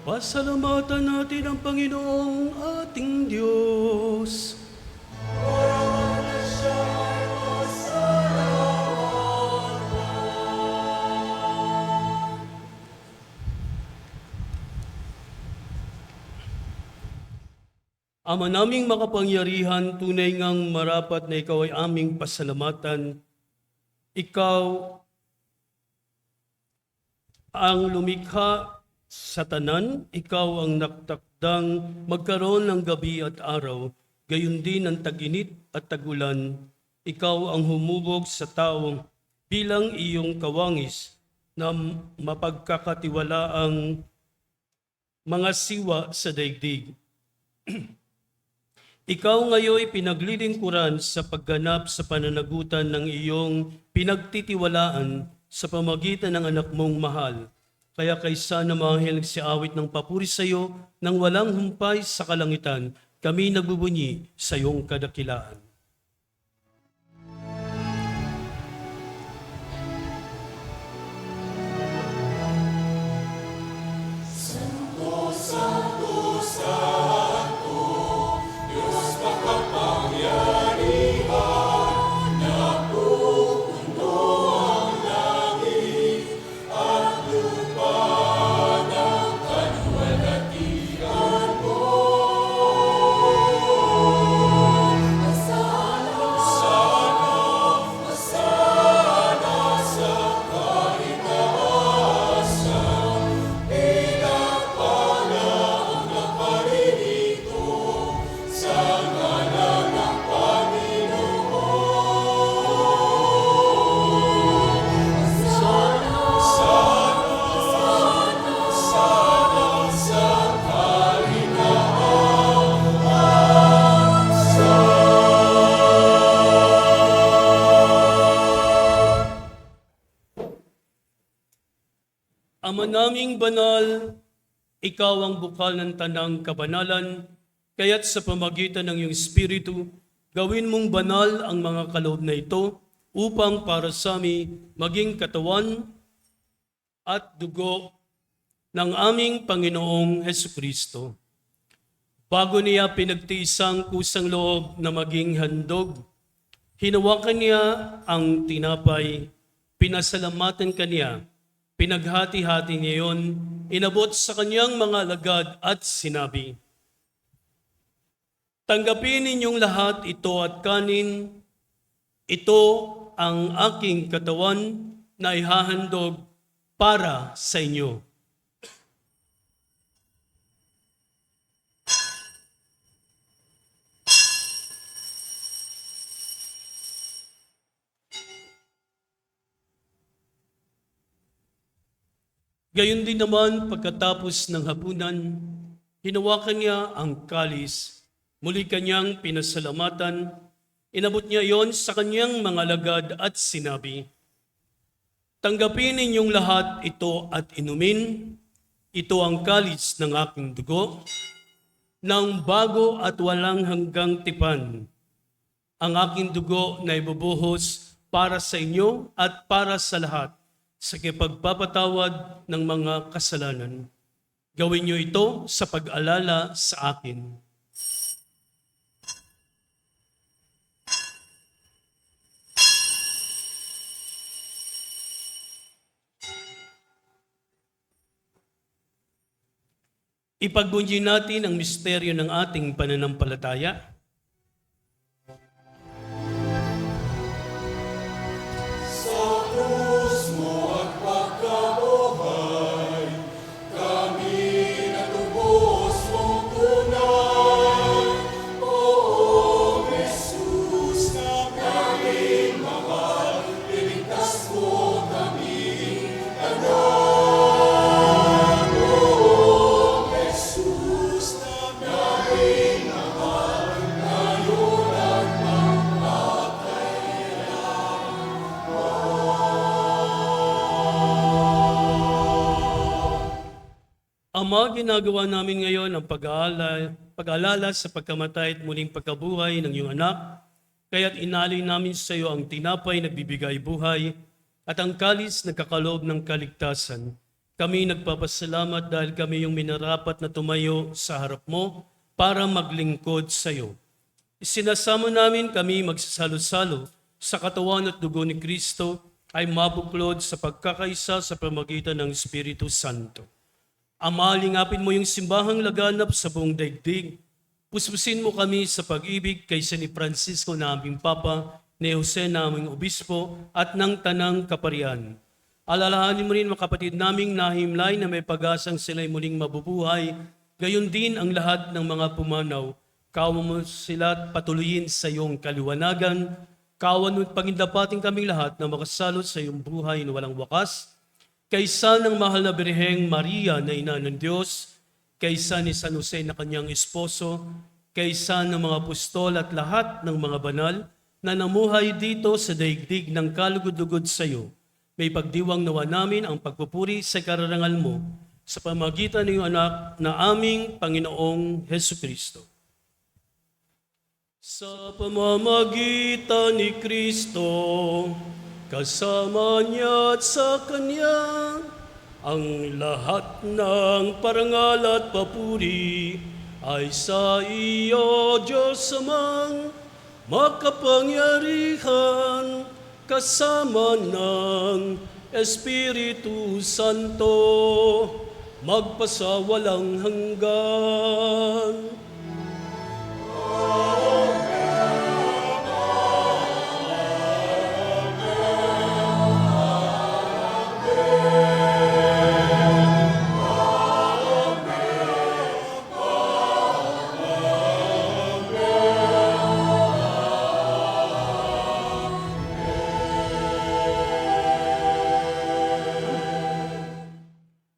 Pasalamatan natin ang Panginoong ating Diyos. Ama naming makapangyarihan, tunay ngang marapat na ikaw ay aming pasalamatan. Ikaw ang lumikha sa tanan, ikaw ang naktakdang magkaroon ng gabi at araw, gayon din ang tag-init at tag-ulan. Ikaw ang humubog sa taong bilang iyong kawangis na mapagkakatiwalaang mga siwa sa daigdig. Ikaw ngayon pinaglilingkuran sa pagganap sa pananagutan ng iyong pinagtitiwalaan sa pamagitan ng anak mong mahal. Kaya kaysa na manghel si awit ng papuri sa iyo nang walang humpay sa kalangitan, kami nagbubunyi sa iyong kadakilaan. Ama naming banal, ikaw ang bukal ng tanang kabanalan, kaya't sa pamagitan ng iyong Espiritu, gawin mong banal ang mga kaloob na ito upang para sa amin maging katawan at dugo ng aming Panginoong Hesukristo. Bago niya pinagtiisang kusang loob na maging handog, hinawakan niya ang tinapay, pinasalamatan kaniya, pinaghati-hati niya yon, inabot sa kanyang mga alagad at sinabi, "Tanggapin ninyong lahat ito at kanin, ito ang aking katawan na ihahandog para sa inyo." Gayon din naman pagkatapos ng hapunan, hinawakan niya ang kalis, Muli kanyang pinasalamatan, inabot niya iyon sa kanyang mga alagad at sinabi, "Tanggapin ninyong lahat ito at inumin. Ito ang kalis ng aking dugo, ng bago at walang hanggang tipan. Ang aking dugo na ibubuhos para sa inyo at para sa lahat sa kipagpapatawad ng mga kasalanan. Gawin niyo ito sa pag-alala sa akin." Ipagbunyi natin ang misteryo ng ating pananampalataya. Sa krus mo at pagkabuhay, kami natubos mong tunay. Oo, Jesus, na aming mahal, iligtas mo kami agad. Oo, Jesus, na aming mahal, ngayon at Ama, ginagawa namin ngayon ang pag-aalala sa pagkamatay at muling pagkabuhay ng iyong anak. Kaya't inalay namin sa iyo ang tinapay na nagbibigay buhay at ang kalis na kakaloob ng kaligtasan. Kami nagpapasalamat dahil kami yung minarapat na tumayo sa harap mo para maglingkod sa iyo. Isinasamo namin kami magsasalo-salo sa katawan at dugo ni Kristo ay mabuklod sa pagkakaisa sa pamagitan ng Espiritu Santo. Ama, lingapin mo yung simbahang laganap sa buong daigdig. Puspusin mo kami sa pag-ibig kay San Francisco na aming Papa, ni Jose na aming Obispo, at ng Tanang Kaparian. Alalahanin mo rin mga kapatid naming nahimlay na may pag-asang sila'y muling mabubuhay, gayon din ang lahat ng mga pumanaw. Kawan mo sila at patuloyin sa iyong kaliwanagan. Kawan mo at pagindapating kaming lahat na makasalot sa iyong buhay na walang wakas, kaysa ng mahal na Birheng Maria na ina ng Diyos, kaysa ni San Jose na kanyang esposo, kaysa ng mga apostol at lahat ng mga banal na namuhay dito sa daigdig ng kalugod-lugod sa iyo. May pagdiwang nawa namin ang pagpupuri sa kararangal mo sa pamagitan ng iyong anak na aming Panginoong Hesukristo. Sa pamamagitan ni Kristo, kasama niya at sa Kanya, ang lahat ng parangal at papuri ay sa iyo, Diyos Amang makapangyarihan, kasama ng Espiritu Santo, magpasawalang hanggan.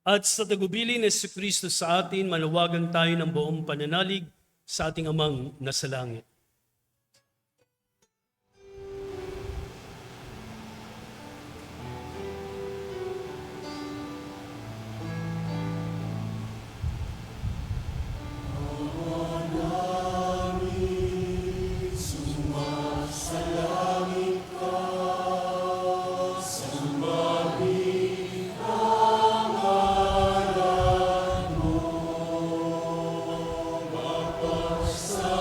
At sa tagubilin ni Jesucristo sa atin, malawagan tayo ng buong pananalig sa ating Amang nasa langit. sa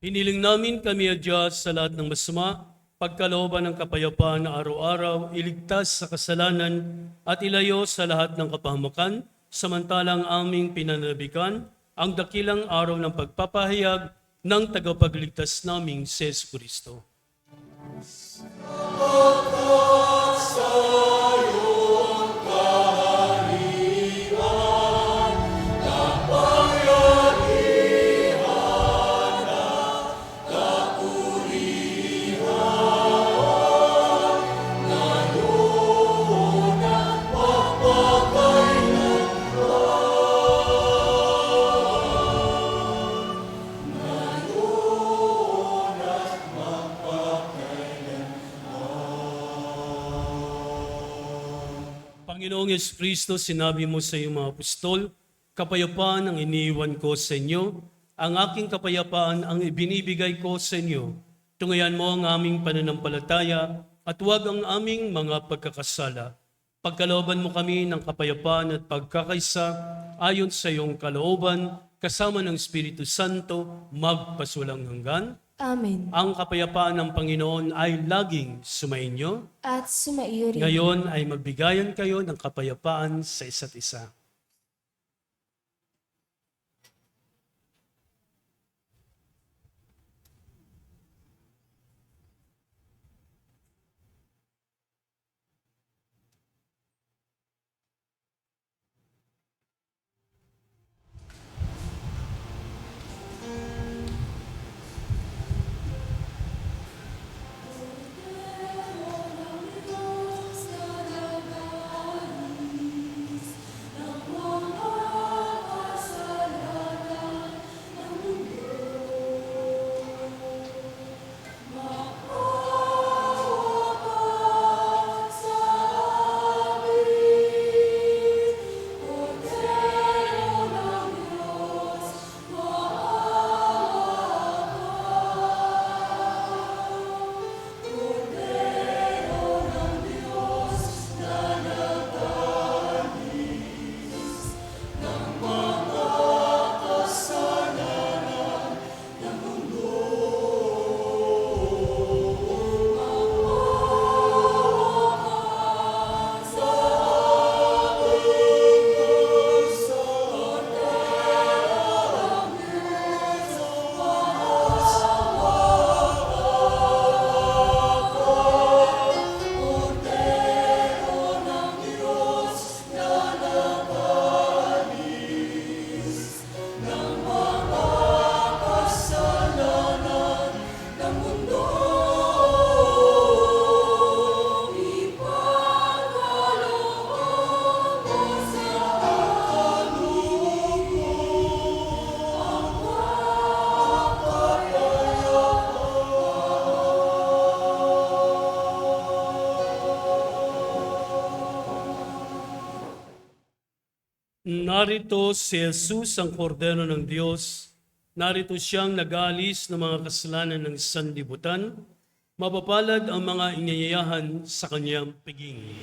Hiniling namin kami, O Diyos, sa lahat ng masama, pagkalooban ng kapayapaan na araw-araw, iligtas sa kasalanan at ilayo sa lahat ng kapahamakan, samantalang aming pinananabikan ang dakilang araw ng pagpapahayag ng tagapagligtas naming si Jesu Kristo. Panginoong Yesu Kristo, sinabi mo sa iyong mga apostol, kapayapaan ang iniiwan ko sa inyo, ang aking kapayapaan ang ibinibigay ko sa inyo. Tungayan mo ang aming pananampalataya at huwag ang aming mga pagkakasala. Pagkalooban mo kami ng kapayapaan at pagkakaisa ayon sa iyong kalooban, kasama ng Espiritu Santo, magpasulang hanggan. Amen. Ang kapayapaan ng Panginoon ay laging sumainyo. At sumaiyo rin. Ngayon ay magbigayan kayo ng kapayapaan sa isa't isa. Narito si Jesus, ang kordero ng Diyos. Narito siyang nag-aalis ng mga kasalanan ng sanlibutan. Mapapalad ang mga inyayahan sa kanyang piging.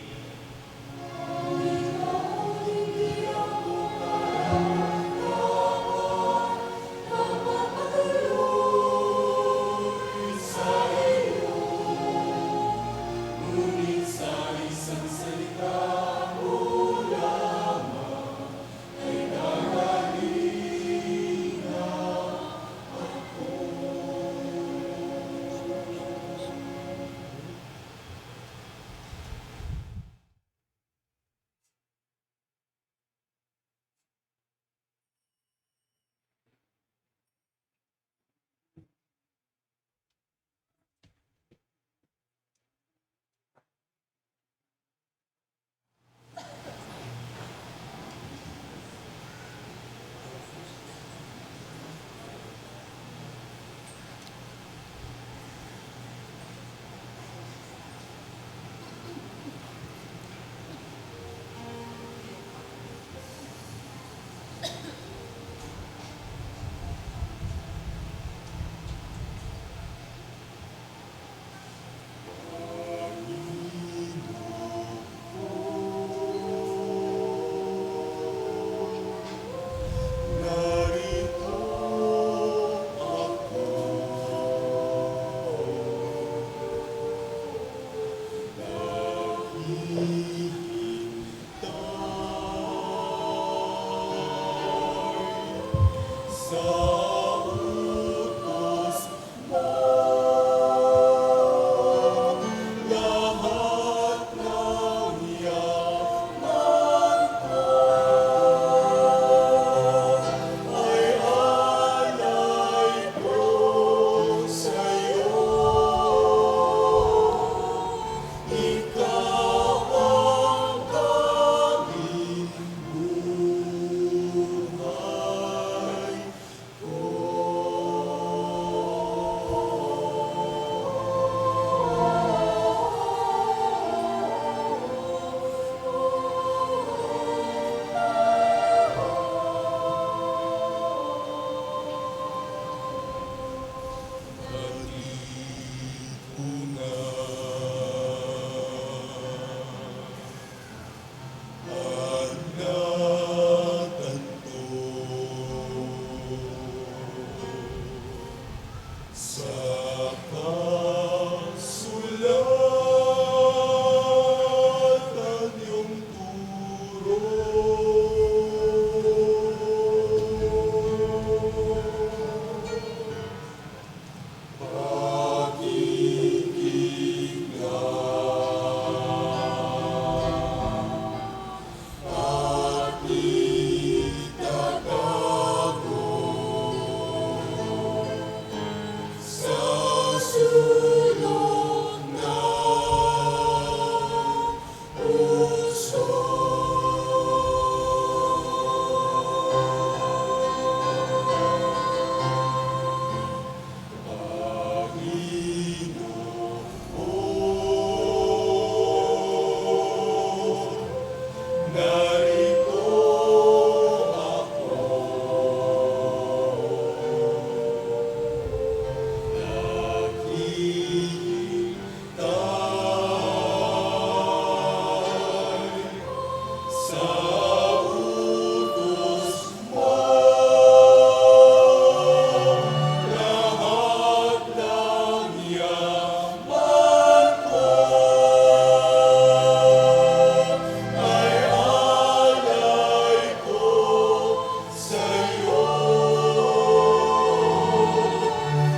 Sa sulong ng puso. Panginoon, narito sa utos mo, lahat ng yaman ko ay alay ko sa'yo.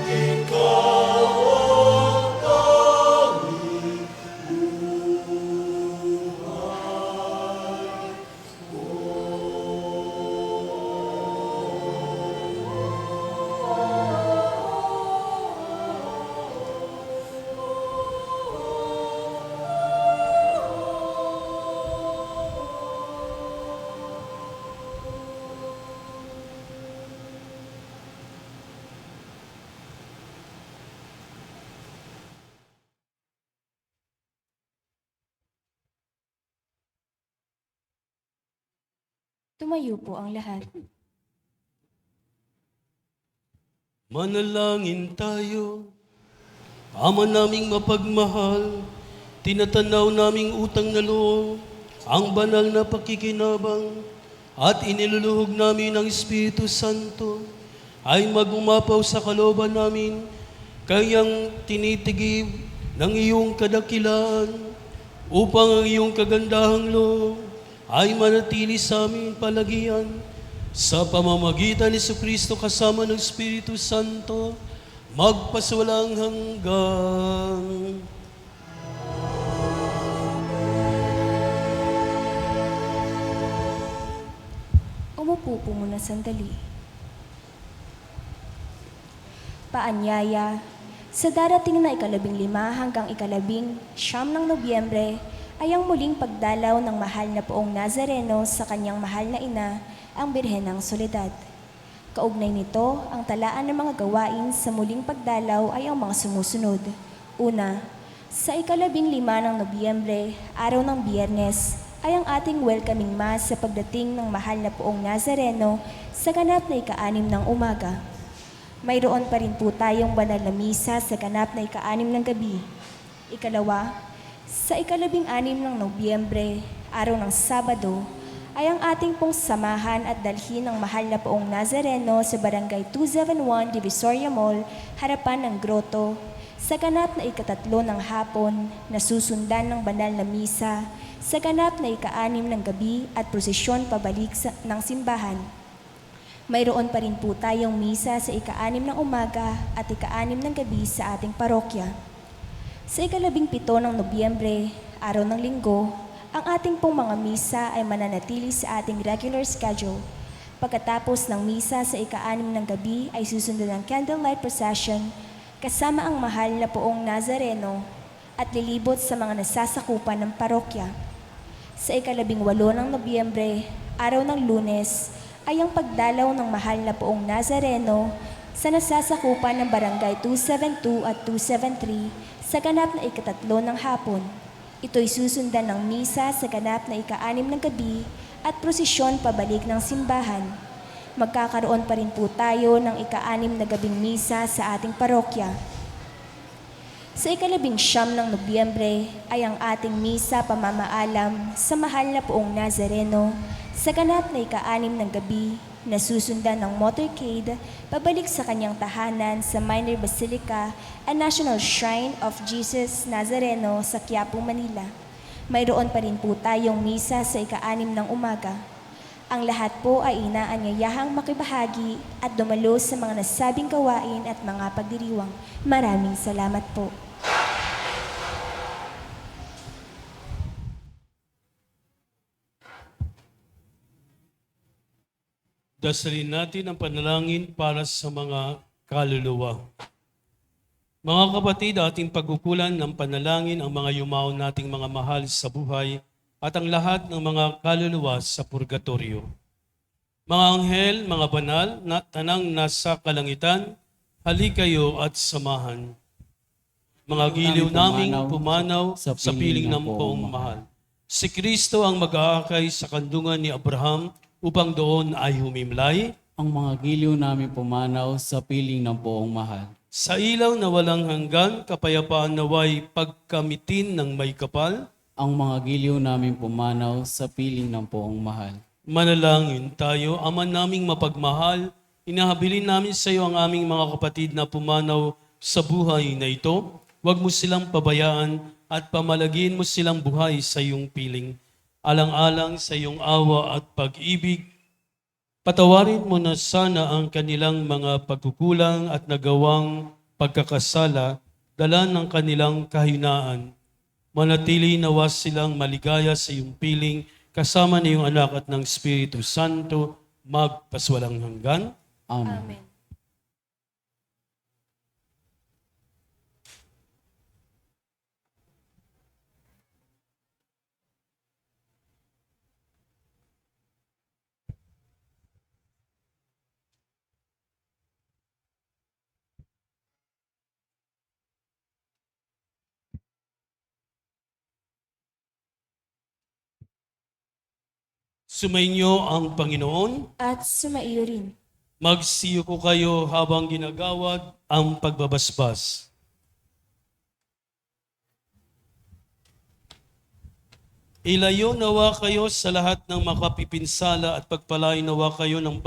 Ikaw ang tanging Tumayo po ang lahat. Manalangin tayo. Ama naming mapagmahal, tinatanaw naming utang na loob, ang banal na pakikinabang, at iniluluhog namin ng Espiritu Santo ay magumapaw sa kalooban namin, kayang tinitigib ng iyong kadakilaan, upang ang iyong kagandahang loob ay manatili sa amin palagian, sa pamamagitan ni Jesucristo kasama ng Espiritu Santo, magpasawalang hanggan. Umupo po muna sandali. Paanyaya, sa darating na 15 hanggang 19 ng Nobyembre ay ang muling pagdalaw ng mahal na Poong Nazareno sa kanyang mahal na ina, ang Birhen ng Soledad. Kaugnay nito, ang talaan ng mga gawain sa muling pagdalaw ay ang mga sumusunod. Una, sa 15 ng Nobyembre, araw ng Biyernes, ay ang ating welcoming mass sa pagdating ng mahal na Poong Nazareno sa ganap na 6 ng umaga. Mayroon pa rin po tayong banal na misa sa ganap na 6 ng gabi. Ikalawa, sa 16 ng Nobyembre, araw ng Sabado, ay ang ating pong samahan at dalhin ng mahal na Poong Nazareno sa Barangay 271 Divisoria Mall, harapan ng Grotto, sa ganap na 3 ng hapon, na susundan ng banal na misa, sa ganap na 6 ng gabi at prosesyon pabalik ng simbahan. Mayroon pa rin po tayong misa sa 6 ng umaga at 6 ng gabi sa ating parokya. Sa 17 ng Nobyembre, araw ng Linggo, ang ating pong mga misa ay mananatili sa ating regular schedule. Pagkatapos ng misa sa 6 ng gabi ay susunod ang candlelight procession kasama ang mahal na Poong Nazareno at lilibot sa mga nasasakupan ng parokya. Sa 18 ng Nobyembre, araw ng Lunes, ay ang pagdalaw ng mahal na Poong Nazareno sa nasasakupan ng Barangay 272 at 273 sa ganap na 3 ng hapon. Ito'y susundan ng misa sa ganap na 6 ng gabi at prosesyon pabalik ng simbahan. Magkakaroon pa rin po tayo ng 6 na gabing misa sa ating parokya. Sa 19 ng Nobyembre ay ang ating misa pamamaalam sa mahal na Poong Nazareno sa ganap na 6 ng gabi na susundan ng motorcade pabalik sa kanyang tahanan sa Minor Basilica and National Shrine of Jesus Nazareno sa Quiapo, Manila. Mayroon pa rin po tayong misa sa ika-6 ng umaga. Ang lahat po ay inaanyayahang makibahagi at dumalo sa mga nasabing gawain at mga pagdiriwang. Maraming salamat po. Dasalin natin ang panalangin para sa mga kaluluwa. Mga kapatid, ating pagkukulan ng panalangin ang mga yumao nating mga mahal sa buhay at ang lahat ng mga kaluluwa sa purgatorio. Mga anghel, mga banal, na tanang nasa kalangitan, halik kayo at samahan. Mga giliw naming pumanaw sa piling ng poong mahal. Si Kristo ang mag-aakay sa kandungan ni Abraham upang doon ay humimlay. Ang mga giliw namin pumanaw sa piling ng poong mahal. Sa ilaw na walang hanggan, kapayapaan naway pagkamitin ng may kapal. Ang mga giliw namin pumanaw sa piling ng poong mahal. Manalangin tayo, Ama naming mapagmahal, inahabilin namin sa iyo ang aming mga kapatid na pumanaw sa buhay na ito. Huwag mo silang pabayaan at pamalagin mo silang buhay sa iyong piling. Alang-alang sa iyong awa at pag-ibig, patawarin mo na sana ang kanilang mga pagkukulang at nagawang pagkakasala, dala ng kanilang kahinaan. Manatili nawa silang maligaya sa iyong piling, kasama ng iyong anak at ng Espiritu Santo, magpaswalang hanggan. Amen. Amen. Sumainyo ang Panginoon. At sumaiyo rin. Magsiyo ko kayo habang ginagawad ang pagbabasbas. Ilayo nawa kayo sa lahat ng makapipinsala at pagpalain nawa kayo ng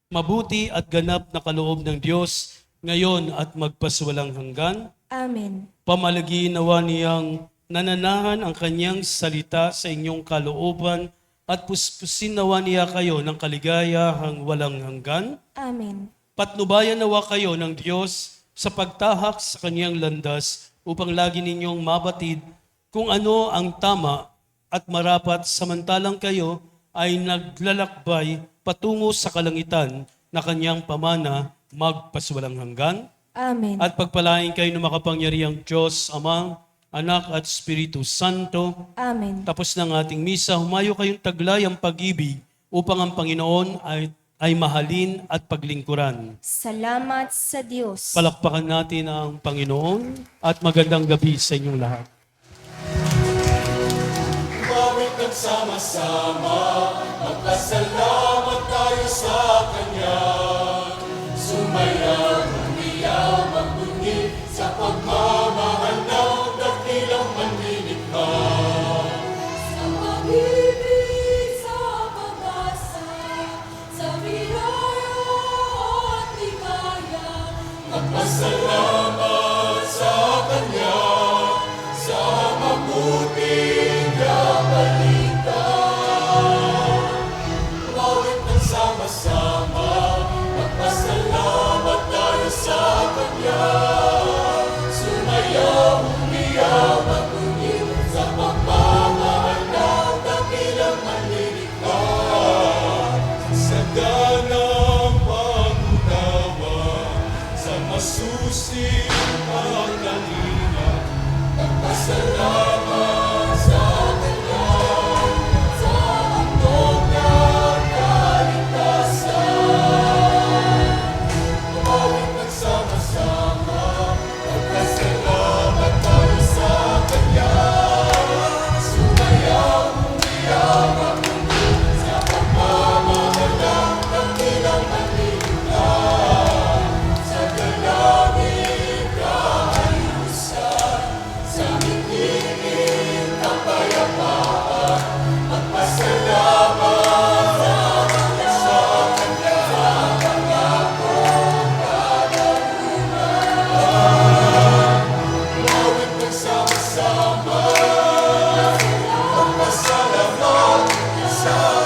mabuti at ganap na kaloob ng Diyos ngayon at magpaswalang hanggan. Amen. Pamalagi nawa niyang nananahan ang kanyang salita sa inyong kalooban at puspusin nawa niya kayo ng kaligayahang walang hanggan. Amen. Patnubayan nawa kayo ng Diyos sa pagtahak sa kanyang landas upang lagi ninyong mabatid kung ano ang tama at marapat samantalang kayo ay naglalakbay patungo sa kalangitan na kanyang pamana magpaswalang hanggan. Amen. At pagpalain kayo ng makapangyarihang Diyos, Ama, Anak at Espiritu Santo. Amen. Tapos ng ating misa, humayo kayong taglay ang pag-ibig upang ang Panginoon ay mahalin at paglingkuran. Salamat sa Diyos. Palakpakan natin ang Panginoon at magandang gabi sa inyong lahat. Bawat nagsama-sama, magpasalamat tayo sa Kanya. Sumayaw, umiyaw, magbunyi sa pagmamahal ng dakilang manlilikha. Sa pag-ibig, sa pag-asa, sa biyaya at ligaya, Magpasalamat sa Kanya, sa mabuting balita. Bawat nagsama-sama, magpasalamat tayo sa Kanya. Sumayaw, umiyaw, magbunyi sa pagmamahal ng dakilang manlilikha. Sa ganang pag-unawa, sa masusing pagkalinga, magpasalamat sa Kanya, sa handog ng kaligtasan. Bawat nagsama-sama, magpasalamat tayo sa Kanya. Sumayaw, umiyaw, magbunyi sa pagmamahal ng dakilang manlilikha. Sa dalangin kaayusan, sa mitingin lahat sa